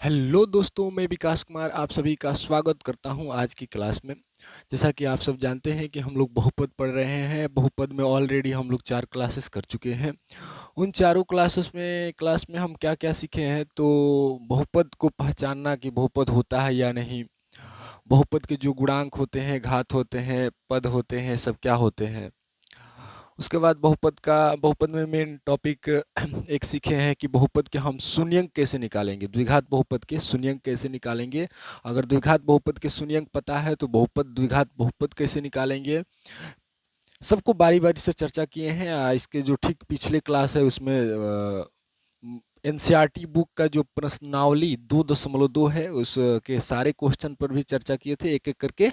Hello दोस्तों, मैं विकास कुमार आप सभी का स्वागत करता हूं आज की क्लास में। जैसा कि आप सब जानते हैं कि हम लोग बहुपद पढ़ रहे हैं। बहुपद में ऑलरेडी हम लोग 4 क्लासेस कर चुके हैं। उन चारों क्लास में हम क्या क्या सीखे हैं, तो बहुपद को पहचानना कि बहुपद होता है या नहीं, बहुपद के जो गुणांक होते हैं, घात होते हैं, पद होते हैं, सब क्या होते हैं। उसके बाद बहुपद में मेन टॉपिक एक सीखे हैं कि बहुपद के हम शून्यंक कैसे निकालेंगे, द्विघात बहुपद के शून्यंक कैसे निकालेंगे। अगर द्विघात बहुपद के शून्यंक पता है तो बहुपद द्विघात बहुपद कैसे निकालेंगे, सबको बारी बारी से चर्चा किए हैं। इसके जो ठीक पिछले क्लास है उसमें एनसीईआरटी बुक का जो प्रश्नावली 2.2 है उसके सारे क्वेश्चन पर भी चर्चा किए थे, एक एक करके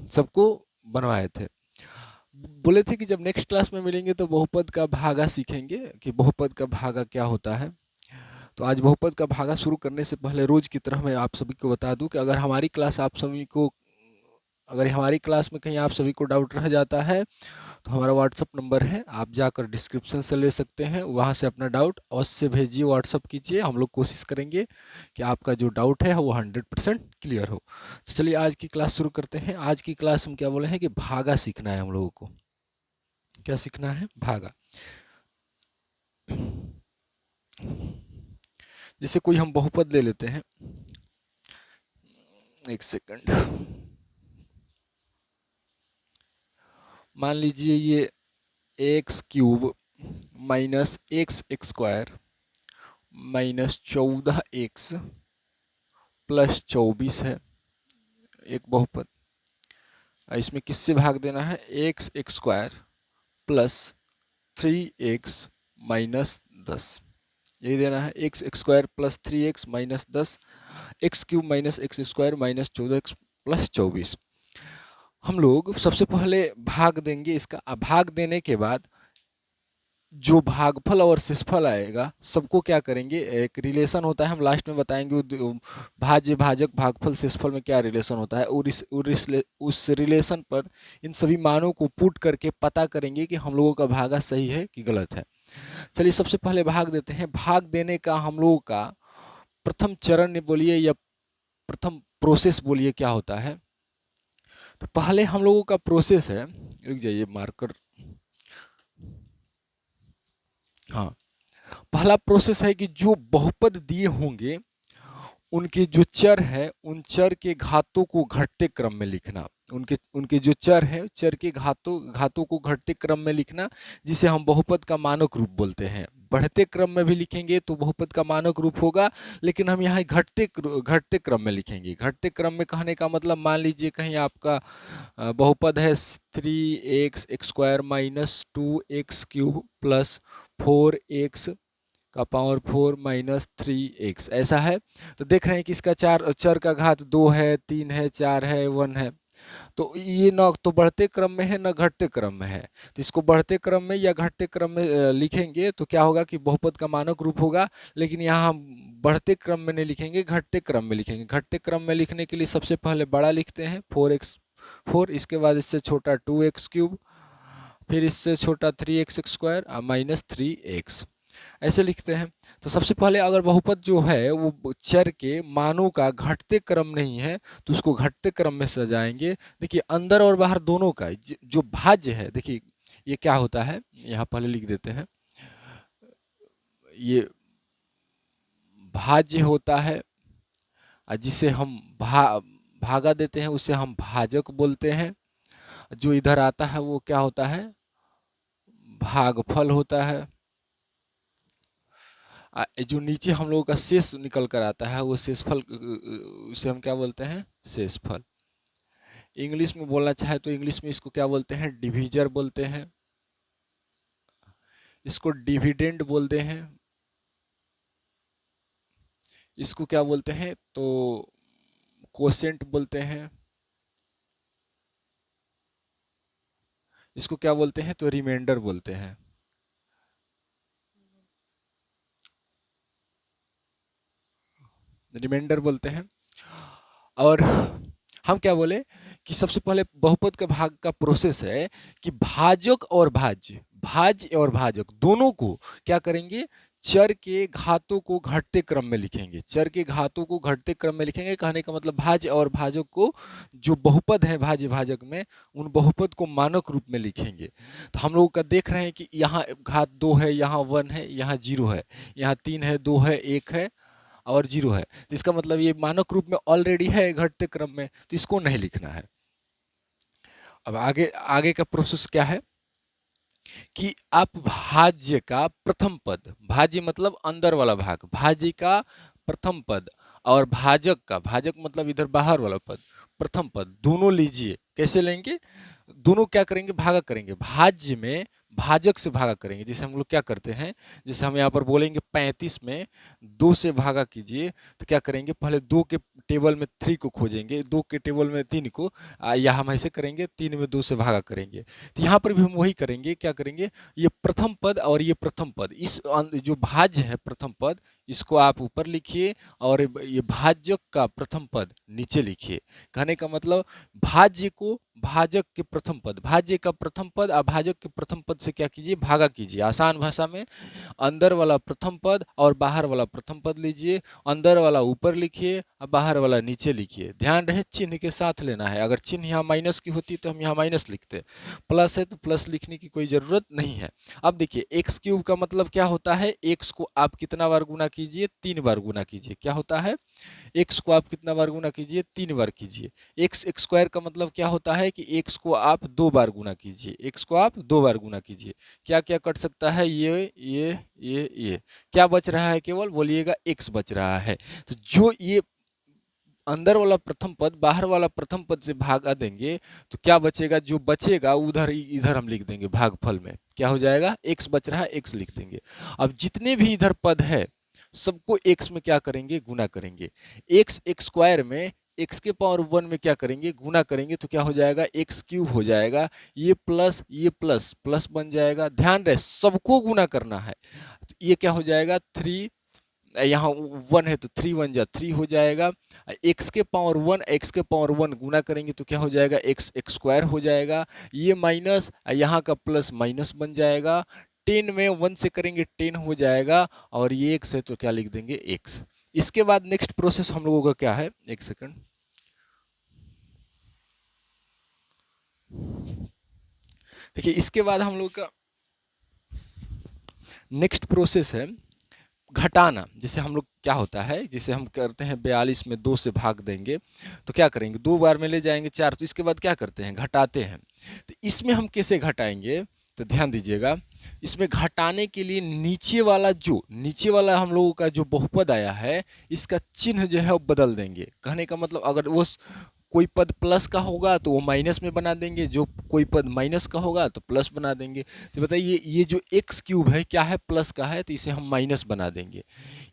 सबको बनवाए थे। बोले थे कि जब नेक्स्ट क्लास में मिलेंगे तो बहुपद का भागा सीखेंगे कि बहुपद का भागा क्या होता है। तो आज बहुपद का भागा शुरू करने से पहले रोज की तरह मैं आप सभी को बता दूं कि अगर हमारी क्लास में कहीं आप सभी को डाउट रह जाता है तो हमारा व्हाट्सअप नंबर है, आप जाकर डिस्क्रिप्शन से ले सकते हैं, वहाँ से अपना डाउट अवश्य भेजिए, व्हाट्सअप कीजिए। हम लोग कोशिश करेंगे कि आपका जो डाउट है वो 100% क्लियर हो। तो चलिए आज की क्लास शुरू करते हैं। आज की क्लास हम क्या बोले हैं कि भागा सीखना है हम लोगों को। क्या सीखना है? भागा। जैसे कोई हम बहुपद ले लेते हैं, एक सेकंड। मान लीजिए ये x cube minus x square minus 14x plus 24 है एक बहुपद। इसमें किससे भाग देना है? X square plus 3x minus 10, यही देना है। X square plus 3x minus 10, x cube minus x square minus 14x plus 24। हम लोग सबसे पहले भाग देंगे इसका। भाग देने के बाद जो भागफल और शेषफल आएगा सबको क्या करेंगे, एक रिलेशन होता है, हम लास्ट में बताएंगे भाज्य भाजक भागफल शेषफल में क्या रिलेशन होता है, और उस रिलेशन पर इन सभी मानों को पुट करके पता करेंगे कि हम लोगों का भागा सही है कि गलत है। चलिए सबसे पहले भाग देते हैं। भाग देने का हम लोगों का प्रथम चरण बोलिए या प्रथम प्रोसेस बोलिए क्या होता है। तो पहले हम लोगों का प्रोसेस है, रुक जाइए मार्कर, हाँ, पहला प्रोसेस है कि जो बहुपद दिए होंगे उनके जो चर है उन चर के घातों को घटते क्रम में लिखना। उनके उनके जो चर है चर के घातों को घटते क्रम में लिखना, जिसे हम बहुपद का मानक रूप बोलते हैं। बढ़ते क्रम में भी लिखेंगे तो बहुपद का मानक रूप होगा, लेकिन हम यहाँ घटते क्रम में लिखेंगे। घटते क्रम में कहने का मतलब, मान लीजिए कहीं आपका बहुपद है 3x square minus 2x cube plus 4x का पावर 4 माइनस 3x, ऐसा है। तो देख रहे हैं कि इसका चर का घात 2 है, 3 है, 4 है, 1 है। तो ये न तो बढ़ते क्रम में है न घटते क्रम में है। तो इसको बढ़ते क्रम में या घटते क्रम में लिखेंगे तो क्या होगा कि बहुपद का मानक रूप होगा। लेकिन यहाँ हम बढ़ते क्रम में नहीं लिखेंगे, घटते क्रम में लिखेंगे। घटते क्रम में लिखने के लिए सबसे पहले बड़ा लिखते हैं 4, इसके बाद इससे छोटा 2x क्यूब, फिर इससे छोटा 3x स्क्वायर माइनस 3x, ऐसे लिखते हैं। तो सबसे पहले अगर बहुपद जो है वो चर के मानों का घटते क्रम नहीं है तो उसको घटते क्रम में सजाएंगे। देखिए अंदर और बाहर दोनों का जो भाज्य है, देखिए ये क्या होता है, यहाँ पहले लिख देते हैं। ये भाज्य होता है, जिसे हम भागा देते हैं उसे हम भाजक बोलते हैं। जो इधर आता है वो क्या होता है? भागफल होता है। जो नीचे हम लोगों का शेष निकल कर आता है वो शेषफल, उसे हम क्या बोलते हैं? शेषफल। इंग्लिश में बोलना चाहे तो इंग्लिश में इसको क्या बोलते हैं? डिविजर बोलते हैं, इसको डिविडेंड बोलते हैं, इसको क्या बोलते हैं तो कोसेंट बोलते हैं, इसको क्या बोलते हैं तो रिमाइंडर बोलते हैं। रिमाइंडर बोलते हैं। और हम क्या बोले कि सबसे पहले बहुपद के भाग का प्रोसेस है कि भाजक और भाज्य, भाज्य और भाजक दोनों को क्या करेंगे? चर के घातों को घटते क्रम में लिखेंगे। चर के घातों को घटते क्रम में लिखेंगे, कहने का मतलब भाज्य और भाजक को, जो बहुपद है भाज्य भाजक में, उन बहुपद को मानक रूप में लिखेंगे। तो हम लोग का देख रहे हैं कि यहाँ घात 2 है, यहाँ 1 है, यहाँ 0 है, यहाँ 3 है, 2 है, 1 है और 0 है। तो इसका मतलब ये मानक रूप में ऑलरेडी है घटते क्रम में, तो इसको नहीं लिखना है। अब आगे आगे का प्रोसेस क्या है कि आप भाज्य का प्रथम पद, भाज्य मतलब अंदर वाला भाग, भाज्य का प्रथम पद और भाजक का, भाजक मतलब इधर बाहर वाला पद, प्रथम पद दोनों लीजिए। कैसे लेंगे? दोनों क्या करेंगे? भागा करेंगे। भाज्य में भाजक से भागा करेंगे। जैसे हम लोग क्या करते हैं, जैसे हम यहाँ पर बोलेंगे 35 में 2 से भागा कीजिए, तो क्या करेंगे? पहले 2 के टेबल में 3 को खोजेंगे, 2 के टेबल में 3 को, या हम ऐसे करेंगे 3 में 2 से भागा करेंगे। तो यहाँ पर भी हम वही करेंगे। क्या करेंगे? ये प्रथम पद और ये प्रथम पद, इस जो भाज्य है प्रथम पद, इसको आप ऊपर लिखिए और ये भाजक का प्रथम पद नीचे लिखिए। कहने का मतलब भाज्य को भाजक के प्रथम पद, भाज्य का प्रथम पद और भाजक के प्रथम पद से क्या कीजिए? भागा कीजिए। आसान भाषा में अंदर वाला प्रथम पद और बाहर वाला प्रथम पद लीजिए, अंदर वाला ऊपर लिखिए और बाहर वाला नीचे लिखिए। ध्यान रहे चिन्ह के साथ लेना है। अगर चिन्ह यहाँ माइनस की होती तो हम यहाँ माइनस लिखते, प्लस है तो प्लस लिखने की कोई ज़रूरत नहीं है। अब देखिए एक्स क्यूब का मतलब क्या होता है? एक्स को आप कितना बार गुना कीजिए? 3 बार गुना कीजिए। क्या होता है? एक्स को आप कितना बार गुना कीजिए? 3 बार कीजिए। एक्स स्क्वायर का मतलब क्या होता है कि एक्स को आप 2 बार गुना कीजिए, एक्स को आप 2 बार गुना कीजिए। क्या क्या कट सकता है? ये क्या बच रहा है? केवल बोलिएगा एक्स बच रहा है। तो जो ये अंदर वाला प्रथम पद बाहर वाला प्रथम पद से भागा देंगे तो क्या बचेगा? जो बचेगा उधर इधर हम लिख देंगे भागफल में। क्या हो जाएगा? एक्स बच रहा है, एक्स लिख देंगे। अब जितने भी इधर पद है सबको एक्स में क्या करेंगे? गुना करेंगे। एक्स स्क्वायर में एक्स के पावर 1 में क्या करेंगे? गुना करेंगे। तो क्या हो जाएगा? एक्स क्यूब हो जाएगा। ये प्लस प्लस बन जाएगा। ध्यान रहे सबको गुना करना है। तो ये क्या हो जाएगा? 3, यहाँ 1 है तो 3 1 जा 3 हो जाएगा। एक्स के पावर 1 एक्स के पावर 1 गुना करेंगे तो क्या हो जाएगा? एक्स स्क्वायर हो जाएगा। ये माइनस यहाँ का प्लस माइनस बन जाएगा। 10 में 1 से करेंगे 10 हो जाएगा और ये एक्स है तो क्या लिख देंगे? एक्स। इसके बाद नेक्स्ट प्रोसेस हम लोगों का क्या है? एक सेकंड। देखिए इसके बाद हम लोग का नेक्स्ट प्रोसेस है घटाना। जैसे हम लोग क्या होता है, जैसे हम करते हैं 42 में 2 से भाग देंगे तो क्या करेंगे? 2 बार में ले जाएंगे 4, तो इसके बाद क्या करते हैं? घटाते हैं। तो इसमें हम कैसे घटाएंगे? तो ध्यान दीजिएगा, इसमें घटाने के लिए नीचे वाला हम लोगों का जो बहुपद आया है इसका चिन्ह जो है वो बदल देंगे। कहने का मतलब अगर वो कोई पद प्लस का होगा तो वो माइनस में बना देंगे, जो कोई पद माइनस का होगा तो प्लस बना देंगे। तो बताइए ये जो एक्स क्यूब है क्या है? प्लस का है, तो इसे हम माइनस बना देंगे।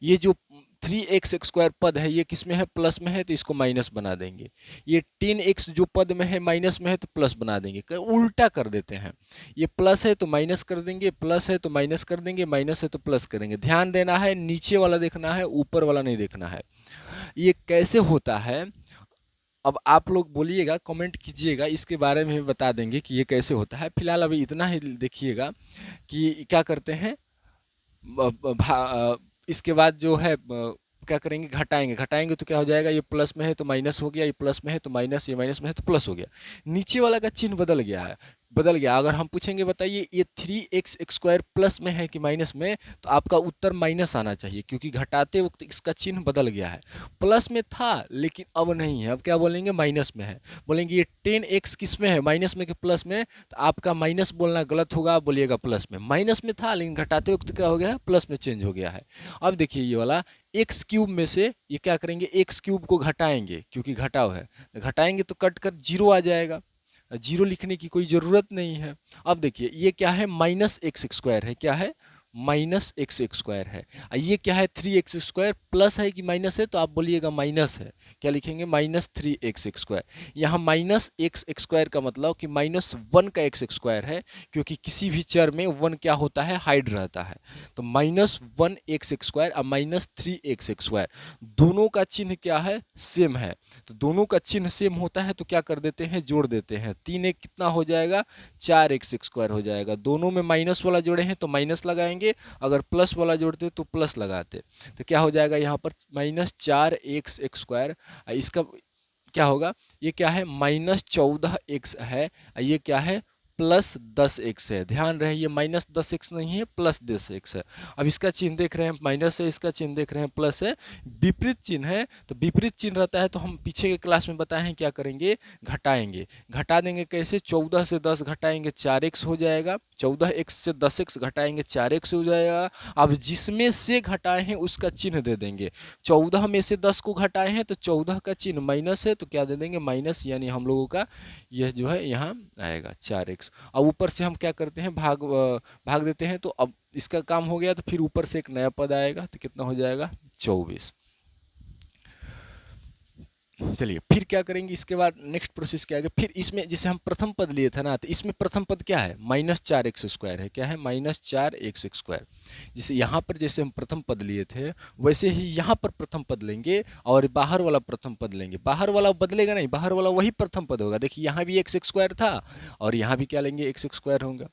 ये जो 3x स्क्वायर पद है ये किस में है? प्लस में है, तो इसको माइनस बना देंगे। ये 10x जो पद में है माइनस में है तो प्लस बना देंगे। उल्टा कर देते हैं, ये प्लस है तो माइनस कर देंगे, प्लस है तो माइनस कर देंगे, माइनस है तो प्लस करेंगे। ध्यान देना है, नीचे वाला देखना है, ऊपर वाला नहीं देखना है। ये कैसे होता है अब आप लोग बोलिएगा, कमेंट कीजिएगा, इसके बारे में भी बता देंगे कि ये कैसे होता है। फिलहाल अभी इतना ही देखिएगा कि क्या करते हैं। इसके बाद जो है क्या करेंगे? घटाएंगे तो क्या हो जाएगा? ये प्लस में है तो माइनस हो गया, ये प्लस में है तो माइनस, ये माइनस में है तो प्लस हो गया। नीचे वाला का चिन्ह बदल गया। अगर हम पूछेंगे बताइए ये 3x स्क्वायर प्लस में है कि माइनस में, तो आपका उत्तर माइनस आना चाहिए, क्योंकि घटाते वक्त इसका चिन्ह बदल गया है। प्लस में था लेकिन अब नहीं है, अब क्या बोलेंगे? माइनस में है। बोलेंगे ये 10x किस में है? माइनस में कि प्लस में? तो आपका माइनस बोलना गलत होगा, आप बोलिएगा प्लस में। माइनस में था लेकिन घटाते वक्त क्या हो गया है? प्लस में चेंज हो गया है। अब देखिए ये वाला एक्स क्यूब में से ये क्या करेंगे? एक्स क्यूब को घटाएंगे, क्योंकि घटाव है, घटाएंगे तो कट कर 0 आ जाएगा। 0 लिखने की कोई ज़रूरत नहीं है। अब देखिए ये क्या है? माइनस एक्स स्क्वायर है। क्या है? माइनस एक्स स्क्वायर है। ये क्या है? 3x square. प्लस है कि माइनस है? तो आप बोलिएगा माइनस है, क्या लिखेंगे, -3x² यहाँ -x² का मतलब कि -1 का x² है, क्योंकि किसी भी चर में 1 क्या होता है, हाइड रहता है। तो -1x² और -3x² दोनों का चिन्ह क्या है, सेम है। तो दोनों का चिन्ह सेम होता है तो क्या कर देते हैं, जोड़ देते हैं। 3 एक कितना हो जाएगा, 4x² हो जाएगा। दोनों में माइनस वाला जोड़े हैं तो माइनस लगाएंगे, अगर प्लस वाला जोड़ते तो प्लस लगाते। तो क्या हो जाएगा यहाँ पर -4x²। इसका क्या होगा, ये क्या है, -14x है, ये क्या है, +10x है। ध्यान रहे ये -10x नहीं है, +10x है। अब इसका चिन्ह देख रहे हैं माइनस है, इसका चिन्ह देख रहे हैं प्लस है, विपरीत चिन्ह है। तो विपरीत चिन्ह रहता है तो हम पीछे के क्लास में बताए हैं क्या करेंगे, घटाएंगे। घटा देंगे कैसे, 14 से 10 घटाएंगे 4x हो जाएगा, 14x से 10x घटाएंगे 4x हो जाएगा। अब जिसमें से घटाए हैं उसका चिन्ह दे देंगे। 14 में से 10 को घटाए हैं तो 14 का चिन्ह माइनस है तो क्या दे देंगे, माइनस, यानी हम लोगों का यह जो है यहाँ आएगा 4x। अब ऊपर से हम क्या करते हैं, भाग देते हैं। तो अब इसका काम हो गया तो फिर ऊपर से एक नया पद आएगा तो कितना हो जाएगा, 24। चलिए फिर क्या करेंगे, इसके बाद नेक्स्ट प्रोसेस क्या है, फिर इसमें जैसे हम प्रथम पद लिए थे ना, तो इसमें प्रथम पद क्या है, -4x² है। क्या है, -4x²। जैसे यहाँ पर जैसे हम प्रथम पद लिए थे वैसे ही यहाँ पर प्रथम पद लेंगे और बाहर वाला प्रथम पद लेंगे। बाहर वाला बदलेगा नहीं, बाहर वाला वही प्रथम पद होगा। देखिए यहाँ भी x² था और यहाँ भी क्या लेंगे, x² होगा।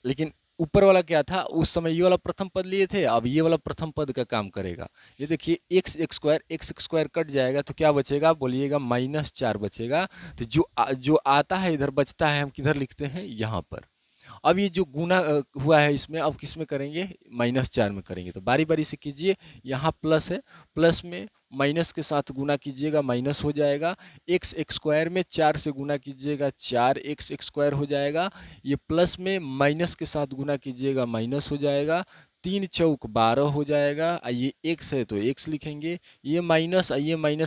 लेकिन ऊपर वाला क्या था, उस समय ये वाला प्रथम पद लिए थे, अब ये वाला प्रथम पद का काम करेगा। ये देखिए x² कट जाएगा तो क्या बचेगा, बोलिएगा -4 बचेगा। तो जो आता है इधर बचता है, हम किधर लिखते हैं, यहाँ पर। अब ये जो गुना हुआ है इसमें, अब किस में करेंगे, -4 में करेंगे। तो बारी बारी से कीजिए, यहाँ प्लस है, प्लस में माइनस के साथ गुना कीजिएगा, माइनस हो जाएगा। x² में 4 से गुना कीजिएगा, 4x² हो जाएगा। ये प्लस में माइनस के साथ गुना कीजिएगा, माइनस हो जाएगा। 3 चौक 12 हो जाएगा। ये x है तो x लिखेंगे, ये माइनस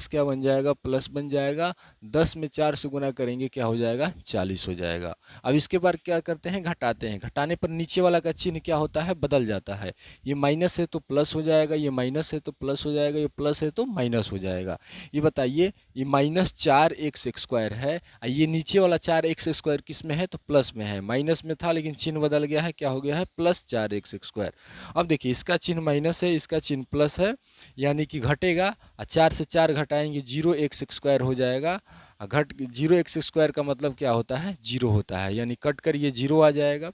क्या बन जाएगा, प्लस बन जाएगा। 10 में 4 से गुना करेंगे, क्या हो जाएगा, 40 हो जाएगा। अब इसके बाद क्या करते हैं, घटाते हैं। घटाने पर नीचे वाला का चिन्ह क्या होता है, बदल जाता है। ये माइनस है तो प्लस हो जाएगा, ये माइनस है तो प्लस हो जाएगा, ये प्लस है तो माइनस हो जाएगा। ये बताइए, ये -4x² है, ये नीचे वाला 4x² किस में है, तो प्लस में है। माइनस में था लेकिन चिन्ह बदल गया है, क्या हो गया है, +4x²। अब देखिए इसका चिन्ह माइनस है, इसका चिन्ह प्लस है, यानी कि घटेगा। 4 से 4 घटाएंगे, 0x² हो जाएगा। 0x² का मतलब क्या होता है, 0 होता है, यानी कट कर ये 0 आ जाएगा।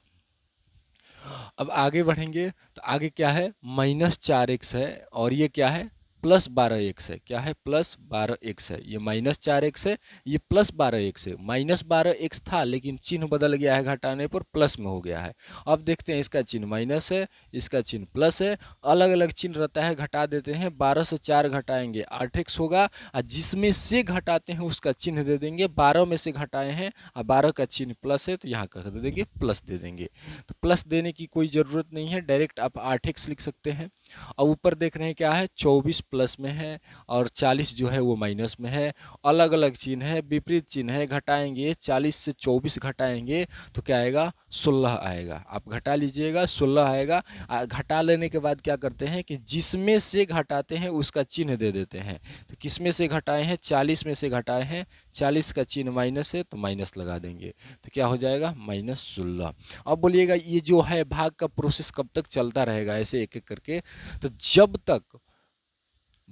अब आगे बढ़ेंगे तो आगे क्या है, -4x है और ये क्या है, +12x है। क्या है, +12x है। ये -4x है, ये +12x है। -12x था लेकिन चिन्ह बदल गया है, घटाने पर प्लस में हो गया है। अब देखते हैं, इसका चिन्ह माइनस है, इसका चिन्ह प्लस है। अलग अलग चिन्ह रहता है, घटा देते हैं। 12 से 4 घटाएंगे 8x होगा, और जिसमें से घटाते हैं उसका चिन्ह दे देंगे। 12 में से घटाए हैं और 12 का चिन्ह प्लस है तो यहाँ का दे देंगे, प्लस दे देंगे। तो प्लस देने की कोई ज़रूरत नहीं है, डायरेक्ट आप 8x लिख सकते हैं। और ऊपर देख रहे हैं क्या है, 24 प्लस में है और 40 जो है वो माइनस में है। अलग अलग चिन्ह है, विपरीत चिन्ह है। घटाएंगे, 40 से 24 घटाएंगे तो क्या आएगा, 16 आएगा। आप घटा लीजिएगा, 16 आएगा। घटा लेने के बाद क्या करते हैं कि जिसमें से घटाते हैं उसका चिन्ह दे देते हैं। तो किस में से घटाए हैं, 40 में से घटाए हैं, 40 का चिन्ह माइनस है तो माइनस लगा देंगे। तो क्या हो जाएगा, -16। अब बोलिएगा ये जो है भाग का प्रोसेस कब तक चलता रहेगा, ऐसे एक एक करके। तो जब तक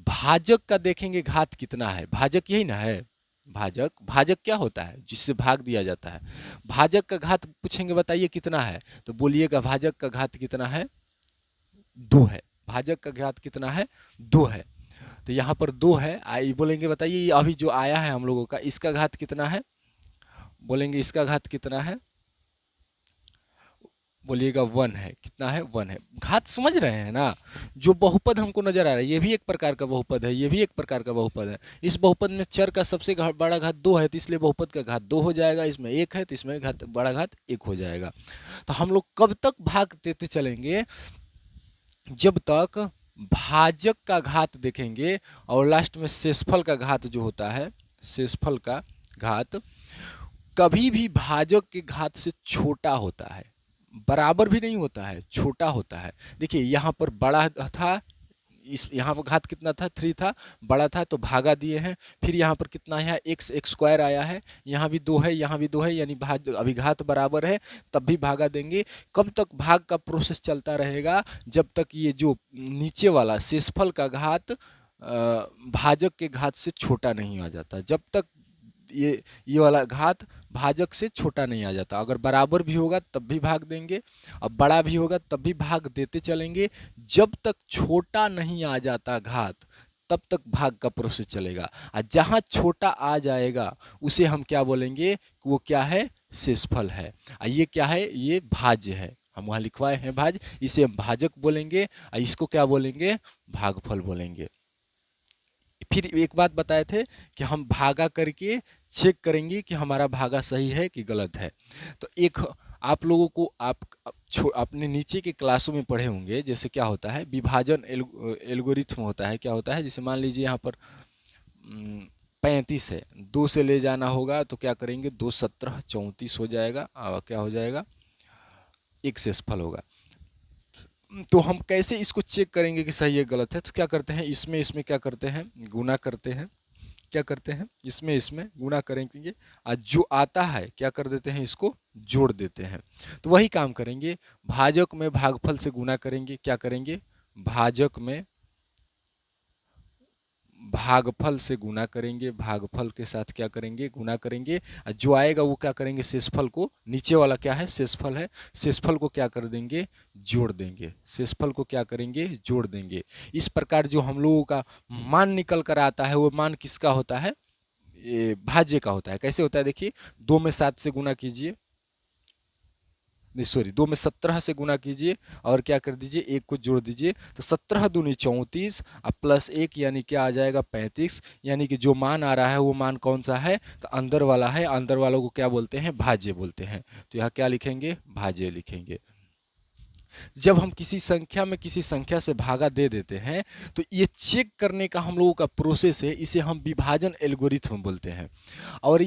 भाजक का देखेंगे घात कितना है, भाजक यही ना है, भाजक क्या होता है, जिससे भाग दिया जाता है। भाजक का घात पूछेंगे, बताइए कितना है, तो बोलिएगा भाजक का घात कितना है, 2 है। भाजक का घात कितना है, 2 है। तो यहाँ पर 2 है। आई बोलेंगे, बताइए अभी जो आया है हम लोगों का, इसका घात कितना है, बोलेंगे इसका घात कितना है, बोलिएगा 1 है। कितना है, 1 है। घात समझ रहे हैं ना, जो बहुपद हमको नजर आ रहा है ये भी एक प्रकार का बहुपद है, ये भी एक प्रकार का बहुपद है। इस बहुपद में चर का सबसे बड़ा घात 2 है तो इसलिए बहुपद का घात 2 हो जाएगा। इसमें 1 है तो इसमें बड़ा घात 1 हो जाएगा। तो हम लोग कब तक भाग देते चलेंगे, जब तक भाजक का घात देखेंगे और लास्ट में शेषफल का घात जो होता है, शेषफल का घात कभी भी भाजक के घात से छोटा होता है, बराबर भी नहीं होता है, छोटा होता है। देखिए यहाँ पर बड़ा था, इस यहाँ पर घात कितना था, 3 था, बड़ा था तो भागा दिए हैं। फिर यहाँ पर कितना है, एक्स एक्स स्क्वायर आया है, यहाँ भी 2 है, यहाँ भी 2 है, यानी भाज अभिघात बराबर है, तब भी भागा देंगे। कब तक भाग का प्रोसेस चलता रहेगा, जब तक ये जो नीचे वाला शेषफल का घात भाजक के घात से छोटा नहीं आ जाता। जब तक ये वाला घात भाजक से छोटा नहीं आ जाता। अगर बराबर भी होगा तब भी भाग देंगे, अब बड़ा भी होगा तब भी भाग देते चलेंगे। जब तक छोटा नहीं आ जाता घात, तब तक भाग का प्रोसेस चलेगा। और जहाँ छोटा आ जाएगा उसे हम क्या बोलेंगे, वो क्या है, शेषफल है। और ये क्या है, ये भाज्य है। हम वहाँ लिखवाए हैं भाज्य, इसे हम भाजक बोलेंगे और इसको क्या बोलेंगे, भागफल बोलेंगे। फिर एक बात बताए थे कि हम भागा करके चेक करेंगे कि हमारा भागा सही है कि गलत है। तो एक आप लोगों को आप अपने नीचे के क्लासों में पढ़े होंगे, जैसे क्या होता है, विभाजन एल्गोरिथम होता है। क्या होता है, जैसे मान लीजिए यहाँ पर 35 है, 2 से ले जाना होगा तो क्या करेंगे, 2 17 34 हो जाएगा, क्या हो जाएगा, एक शेषफल होगा। तो हम कैसे इसको चेक करेंगे कि सही है गलत है, तो क्या करते हैं, इसमें क्या करते हैं, गुना करते हैं। क्या करते हैं, इसमें गुना करेंगे, आज जो आता है क्या कर देते हैं, इसको जोड़ देते हैं। तो वही काम करेंगे, भाजक में भागफल से गुना करेंगे। क्या करेंगे, भाजक में भागफल से गुना करेंगे, भागफल के साथ क्या करेंगे, गुना करेंगे। और जो आएगा वो क्या करेंगे, शेषफल को, नीचे वाला क्या है, शेषफल है, शेषफल को क्या कर देंगे, जोड़ देंगे। शेषफल को क्या करेंगे, जोड़ देंगे। इस प्रकार जो हम लोगों का मान निकल कर आता है, वो मान किसका होता है, ये भाज्य का होता है। कैसे होता है, देखिए, 2 में 7 से गुना कीजिए, नहीं सॉरी, 2 में 17 से गुना कीजिए और क्या कर दीजिए, 1 को जोड़ दीजिए। तो 17 दूनी 34 और प्लस 1 यानी क्या आ जाएगा, 35। यानी कि जो मान आ रहा है वो मान कौन सा है, तो अंदर वाला है। अंदर वालों को क्या बोलते हैं, भाज्य बोलते हैं। तो यहाँ क्या लिखेंगे, भाज्य लिखेंगे। जब हम किसी संख्या में किसी संख्या से भागा दे देते हैं तो ये चेक करने का हम लोगों का प्रोसेस है, इसे हम विभाजन एल्गोरिथम बोलते हैं। और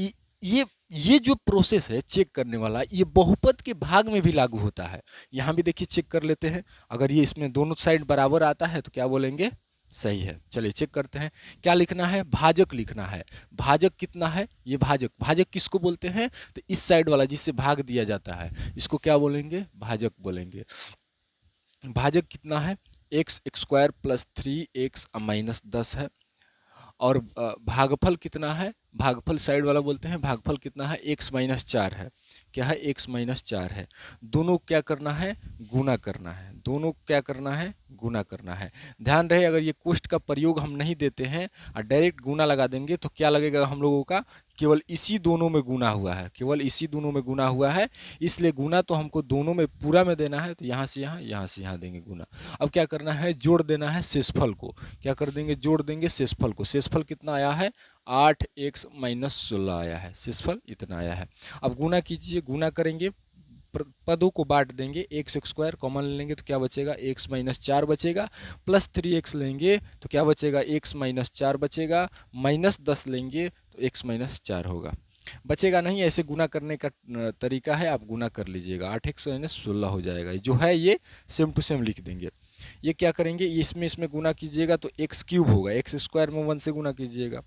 ये जो प्रोसेस है चेक करने वाला, ये बहुपद के भाग में भी लागू होता है। यहाँ भी देखिए चेक कर लेते हैं, अगर ये इसमें दोनों साइड बराबर आता है तो क्या बोलेंगे, सही है। चलिए चेक करते हैं, क्या लिखना है, भाजक लिखना है। भाजक कितना है, ये भाजक, भाजक किसको बोलते हैं, तो इस साइड वाला जिससे भाग दिया जाता है, इसको क्या बोलेंगे, भाजक बोलेंगे। भाजक कितना है, x x square plus 3x minus 10 है। और भागफल कितना है, भागफल साइड वाला बोलते हैं, भागफल कितना है, x माइनस 4 है। क्या है, x माइनस 4 है। दोनों क्या करना है, गुना करना है। दोनों क्या करना है, गुना करना है। ध्यान रहे, अगर ये कोष्ठ का प्रयोग हम नहीं देते हैं और डायरेक्ट गुना लगा देंगे तो क्या लगेगा हम लोगों का, केवल इसी दोनों में गुना हुआ है, केवल इसी दोनों में गुना हुआ है, इसलिए गुना तो हमको दोनों में पूरा में देना है। तो यहाँ से यहाँ, यहाँ से यहाँ देंगे गुना। अब क्या करना है, जोड़ देना है शेषफल को। क्या कर देंगे, जोड़ देंगे शेषफल को। शेषफल कितना आया है, 8x माइनस 16 आया है, शेषफल इतना आया है। अब गुना कीजिए, गुना करेंगे, पदों को बांट देंगे, एक्स एक्स स्क्वायर कॉमन लेंगे तो क्या बचेगा, x माइनस 4 बचेगा। प्लस 3x लेंगे तो क्या बचेगा, x माइनस 4 बचेगा। माइनस 10 लेंगे तो x माइनस 4 होगा, बचेगा नहीं। ऐसे गुना करने का तरीका है, आप गुना कर लीजिएगा, 8x माइनस 16 हो जाएगा। जो है ये सेम टू सेम लिख देंगे। ये क्या करेंगे, इसमें गुना कीजिएगा तो एक्स क्यूब होगा, एक्स स्क्वायर में 1 से गुना कीजिएगा।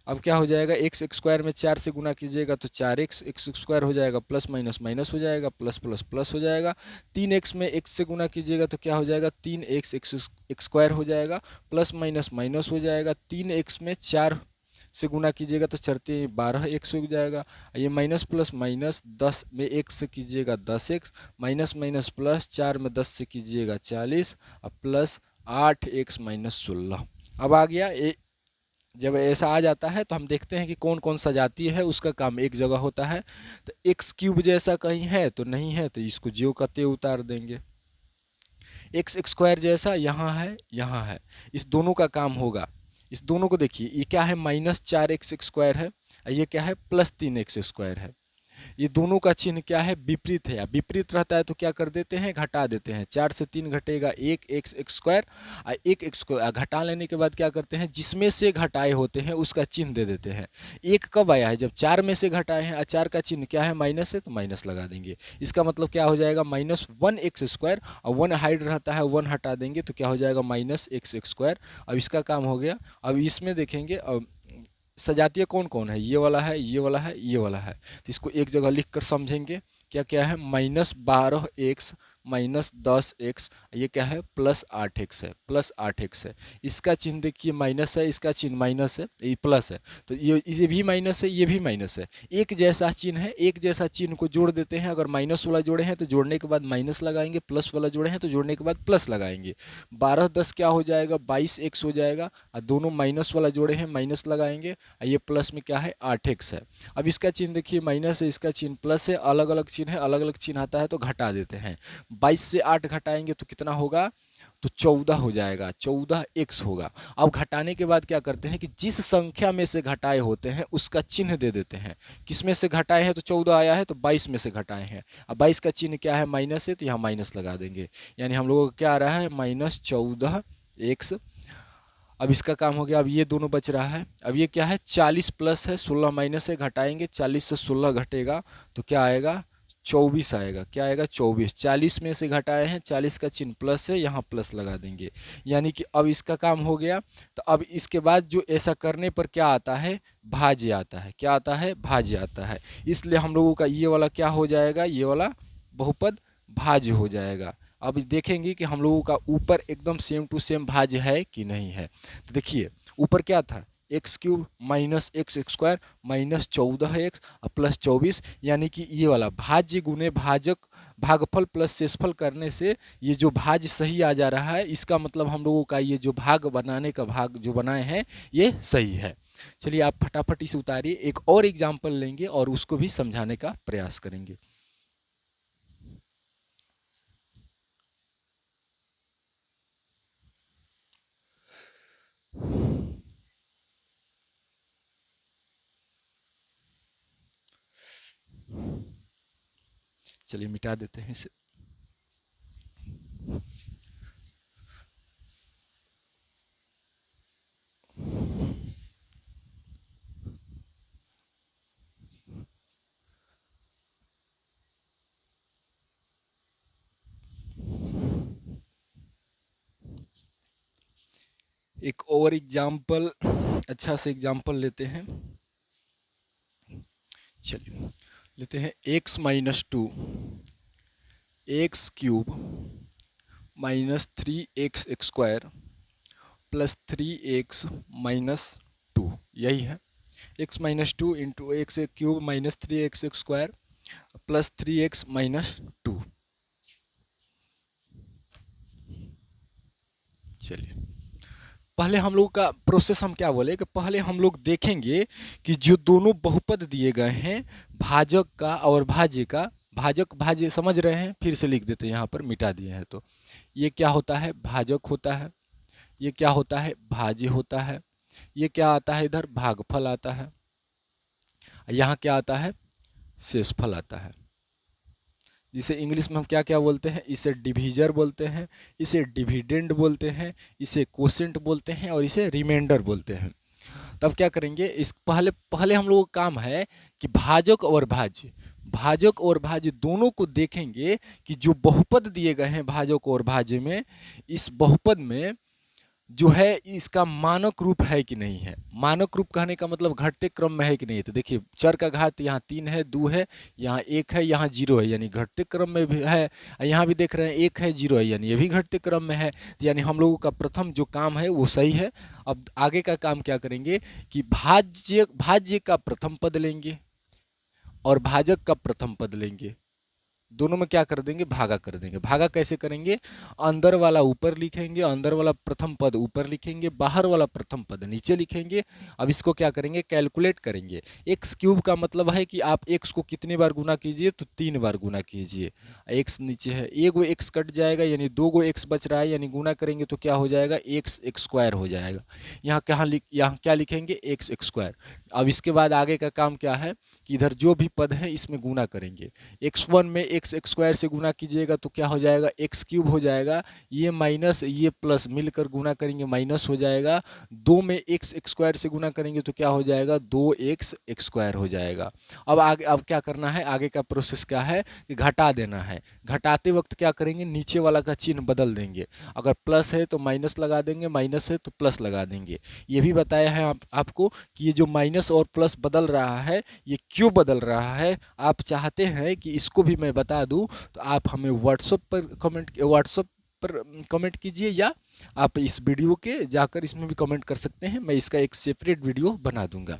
अब क्या हो जाएगा, एक्स एक्स स्क्वायर में 4 से गुना कीजिएगा तो 4x एक्स स्क्वायर हो जाएगा, प्लस माइनस माइनस हो जाएगा, प्लस प्लस प्लस हो जाएगा। 3x में x से गुना कीजिएगा तो क्या हो जाएगा, 3x एक्स स्क्वायर हो जाएगा, प्लस माइनस माइनस हो जाएगा। 3x में 4 से गुना कीजिएगा तो चरते 12x हो जाएगा। ये माइनस प्लस माइनस 10 में 1 से कीजिएगा 10x, माइनस माइनस प्लस 4 में 10 से कीजिएगा 40 और प्लस 8x माइनस 16। अब आ गया। जब ऐसा आ जाता है तो हम देखते हैं कि कौन कौन सा जाती है, उसका काम एक जगह होता है। तो एक्स क्यूब जैसा कहीं है तो नहीं है, तो इसको ज्यों का त्यों उतार देंगे। एक्स एक्स स्क्वायर जैसा यहाँ है, यहाँ है, इस दोनों का काम होगा। इस दोनों को देखिए, ये क्या है, माइनस 4x स्क्वायर है, ये क्या है, प्लस 3x स्क्वायर है। ये दोनों का चिन्ह क्या है, विपरीत है। विपरीत रहता है तो क्या कर देते हैं, घटा देते हैं। 4 से 3 घटेगा 1 एक्स एक्स स्क्वायर, और 1 एक्स को घटा लेने के बाद क्या करते हैं, जिसमें से घटाए होते हैं उसका चिन्ह दे देते हैं। 1 कब आया है, जब 4 में से घटाए हैं, और 4 का चिन्ह क्या है, माइनस है, तो माइनस लगा देंगे। इसका मतलब क्या हो जाएगा, -1 एक्स स्क्वायर, और 1 हाइड रहता है, 1 हटा देंगे तो क्या हो जाएगा, -x एक्स स्क्वायर। अब इसका काम हो गया। अब इसमें देखेंगे, अब सजातीय कौन कौन है, ये वाला है, ये वाला है, ये वाला है, तो इसको एक जगह लिख कर समझेंगे। क्या क्या है, -12x -10x, ये क्या है, +8x है, +8x है। इसका चिन्ह देखिए माइनस है, इसका चिन्ह माइनस है, ये प्लस है, तो ये भी माइनस है, ये भी माइनस है। एक जैसा चिन्ह है, एक जैसा चिन्ह को जोड़ देते हैं। अगर माइनस वाला जोड़े हैं तो जोड़ने के बाद माइनस लगाएंगे, प्लस वाला जोड़े हैं तो जोड़ने के बाद प्लस लगाएंगे। 12×10 क्या हो जाएगा, 22x हो जाएगा, और दोनों माइनस वाला जोड़े हैं, माइनस लगाएंगे, और ये प्लस में क्या है, 8x है। अब इसका चिन्ह देखिए माइनस है, इसका चिन्ह प्लस है, अलग अलग चिन्ह है, अलग अलग चिन्ह आता है तो घटा देते हैं। 22 से 8 घटाएंगे तो कितना होगा, तो 14 हो जाएगा, 14x होगा। अब घटाने के बाद क्या करते हैं कि जिस संख्या में से घटाए होते हैं उसका चिन्ह दे देते हैं। किस में से घटाए हैं, तो 14 आया है तो 22 में से घटाए हैं। अब 22 का चिन्ह क्या है, माइनस है, तो यहाँ माइनस लगा देंगे। यानी हम लोगों को क्या आ रहा है, -14x। अब इसका काम हो गया। अब ये दोनों बच रहा है। अब ये क्या है, 40 प्लस है, 16 माइनस है, घटाएंगे, 40 से 16 घटेगा तो क्या आएगा, 24 आएगा। क्या आएगा, 24। 40 में से घटाए हैं, 40 का चिन्ह प्लस है, यहाँ प्लस लगा देंगे। यानी कि अब इसका काम हो गया। तो अब इसके बाद जो ऐसा करने पर क्या आता है, भाज्य आता है। क्या आता है, भाज्य आता है। इसलिए हम लोगों का ये वाला क्या हो जाएगा, ये वाला बहुपद भाज्य हो जाएगा। अब देखेंगे कि हम लोगों का ऊपर एकदम सेम टू सेम भाज्य है कि नहीं है। तो देखिए ऊपर क्या था, x³ -x x square -14x +24, यानी कि ये वाला भाज्य गुने भाजक भागफल प्लस शेषफल करने से ये जो भाज्य सही आ जा रहा है। इसका मतलब हम लोगों का ये जो भाग बनाने का भाग जो बनाए हैं ये सही है। चलिए आप फटाफट इसे उतारिए, एक और एग्जाम्पल लेंगे और उसको भी समझाने का प्रयास करेंगे। चलिए मिटा देते हैं इसे। एक और एग्जाम्पल, अच्छा से एग्जाम्पल लेते हैं। चलिए लेते हैं x -2 x³ -3x x square +3x -2, यही है। x -2 into x³ -3x x square +3x -2। चलिए पहले हम लोग का प्रोसेस हम क्या बोले कि पहले हम लोग देखेंगे कि जो दोनों बहुपद दिए गए हैं, भाजक का और भाज्य का, भाजक भाज्य समझ रहे हैं, फिर से लिख देते हैं, यहाँ पर मिटा दिए हैं। तो ये क्या होता है, भाजक होता है, ये क्या होता है, भाज्य होता है, ये क्या आता है, इधर भागफल आता है, यहाँ क्या आता है, शेषफल आता है। जिसे इंग्लिश में हम क्या क्या बोलते हैं, इसे डिवीजर बोलते हैं, इसे डिविडेंड बोलते हैं, इसे कोसेंट बोलते हैं, और इसे रिमाइंडर बोलते हैं। तब क्या करेंगे, इस पहले हम लोगों का काम है कि भाजक और भाज्य, भाजक और भाज्य दोनों को देखेंगे कि जो बहुपद दिए गए हैं भाजक और भाज्य में, इस बहुपद में जो है इसका मानक रूप है कि नहीं है। मानक रूप कहने का मतलब घटते क्रम में है कि नहीं है। तो देखिए चर का घात यहाँ 3 है, 2 है, यहाँ 1 है, यहाँ 0 है, यानी घटते क्रम में भी है। यहाँ भी देख रहे हैं 1 है, 0 है, यानी ये भी घटते क्रम में है। तो यानी हम लोगों का प्रथम जो काम है वो सही है। अब आगे का काम क्या करेंगे कि भाज्य का प्रथम पद लेंगे और भाजक का प्रथम पद लेंगे, दोनों में क्या कर देंगे, भागा कर देंगे। भागा कैसे करेंगे, अंदर वाला ऊपर लिखेंगे, अंदर वाला प्रथम पद ऊपर लिखेंगे, बाहर वाला प्रथम पद नीचे लिखेंगे। अब इसको क्या करेंगे, कैलकुलेट करेंगे। x³ का मतलब है कि आप x को कितनी बार गुना कीजिए, तो 3 बार गुना कीजिए। x नीचे है, एक गो x कट जाएगा, यानी 2 गो x बच रहा है, यानी गुना करेंगे तो क्या हो जाएगा, x एक्स स्क्वायर हो जाएगा। यहाँ क्या लिखेंगे, x एक्स स्क्वायर। अब इसके बाद आगे का काम क्या है कि इधर जो भी पद है इसमें गुना करेंगे। x1 में x स्क्वायर से गुना कीजिएगा तो क्या हो जाएगा, एक्स क्यूब हो जाएगा। ये माइनस ये प्लस मिलकर गुना करेंगे माइनस हो जाएगा। 2 में x स्क्वायर से गुना करेंगे तो क्या हो जाएगा, 2x स्क्वायर हो जाएगा। अब आगे अब क्या करना है, आगे का प्रोसेस क्या है कि घटा देना है। घटाते वक्त क्या करेंगे, नीचे वाला का चिन्ह बदल देंगे। अगर प्लस है तो माइनस लगा देंगे, माइनस है तो प्लस लगा देंगे। ये भी बताया है आपको कि ये जो माइनस और प्लस बदल रहा है ये क्यों बदल रहा है। आप चाहते हैं कि इसको भी मैं बता दूं तो आप हमें व्हाट्सएप पर कमेंट कीजिए, या आप इस वीडियो के जाकर इसमें भी कमेंट कर सकते हैं। मैं इसका एक सेपरेट वीडियो बना दूंगा।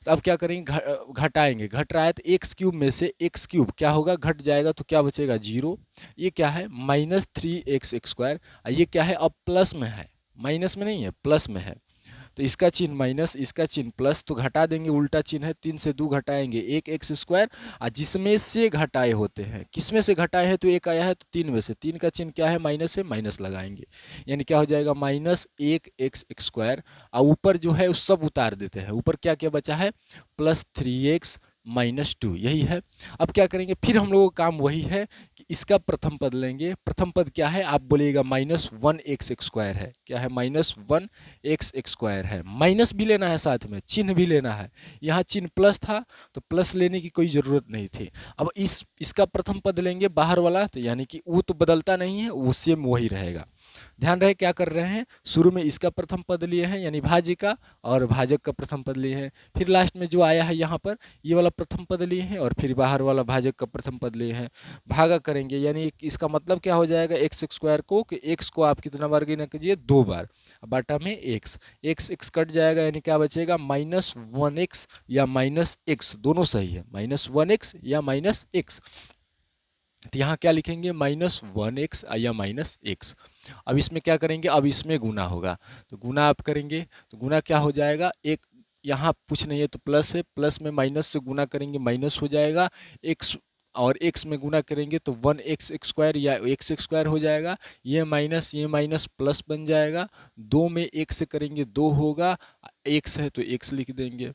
तो अब क्या करेंगे, घटाएंगे। घट रहा है तो एक्स क्यूब में से एक्स क्यूब क्या होगा, घट जाएगा तो क्या बचेगा, 0। ये क्या है, -3x स्क्वायर। ये क्या है, अब प्लस में है, माइनस में नहीं है, प्लस में है। तो इसका चिन्ह माइनस, इसका चिन्ह प्लस, तो घटा देंगे, उल्टा चिन्ह है। 3 से 2 घटाएंगे, 1x स्क्वायर। और जिसमें से घटाए होते हैं, किस में से घटाए हैं तो एक आया है, तो 3 में से। 3 का चिन्ह क्या है, माइनस है, माइनस लगाएंगे। यानी क्या हो जाएगा, -1x स्क्वायर। और ऊपर जो है उस सब उतार देते हैं। ऊपर क्या क्या बचा है, +3x -2, यही है। अब क्या करेंगे, फिर हम लोगों का काम वही है कि इसका प्रथम पद लेंगे। प्रथम पद क्या है, आप बोलिएगा -1x स्क्वायर है। क्या है, -1x स्क्वायर है। माइनस भी लेना है, साथ में चिन्ह भी लेना है। यहाँ चिन्ह प्लस था तो प्लस लेने की कोई ज़रूरत नहीं थी। अब इसका प्रथम पद लेंगे बाहर वाला, तो यानी कि वो तो बदलता नहीं है, वो सेम वही रहेगा। ध्यान रहे क्या कर रहे हैं, शुरू में इसका प्रथम पद लिए हैं यानी भाज्य का, और भाजक का प्रथम पद लिए हैं। फिर लास्ट में जो आया है यहाँ पर ये वाला प्रथम पद लिए हैं, और फिर बाहर वाला भाजक का प्रथम पद लिए हैं। भागा करेंगे, यानी इसका मतलब क्या हो जाएगा, एक्स स्क्वायर को, कि एक्स को आप कितना बार गिना कीजिए, 2 बार। बाटा में एक्स, एक्स कट जाएगा, यानी क्या बचेगा, -1x या -x, दोनों सही है, -1x या -x। तो यहाँ क्या लिखेंगे, -1x या -x। अब इसमें क्या करेंगे, अब इसमें गुना होगा, तो गुना आप करेंगे तो गुना क्या हो जाएगा, एक यहाँ कुछ नहीं है तो प्लस है, प्लस में माइनस से गुना करेंगे माइनस हो जाएगा। x और x में गुना करेंगे तो 1x स्क्वायर या x स्क्वायर हो जाएगा। ये माइनस प्लस बन जाएगा। 2 में 1 से करेंगे 2 होगा, x है तो x लिख देंगे।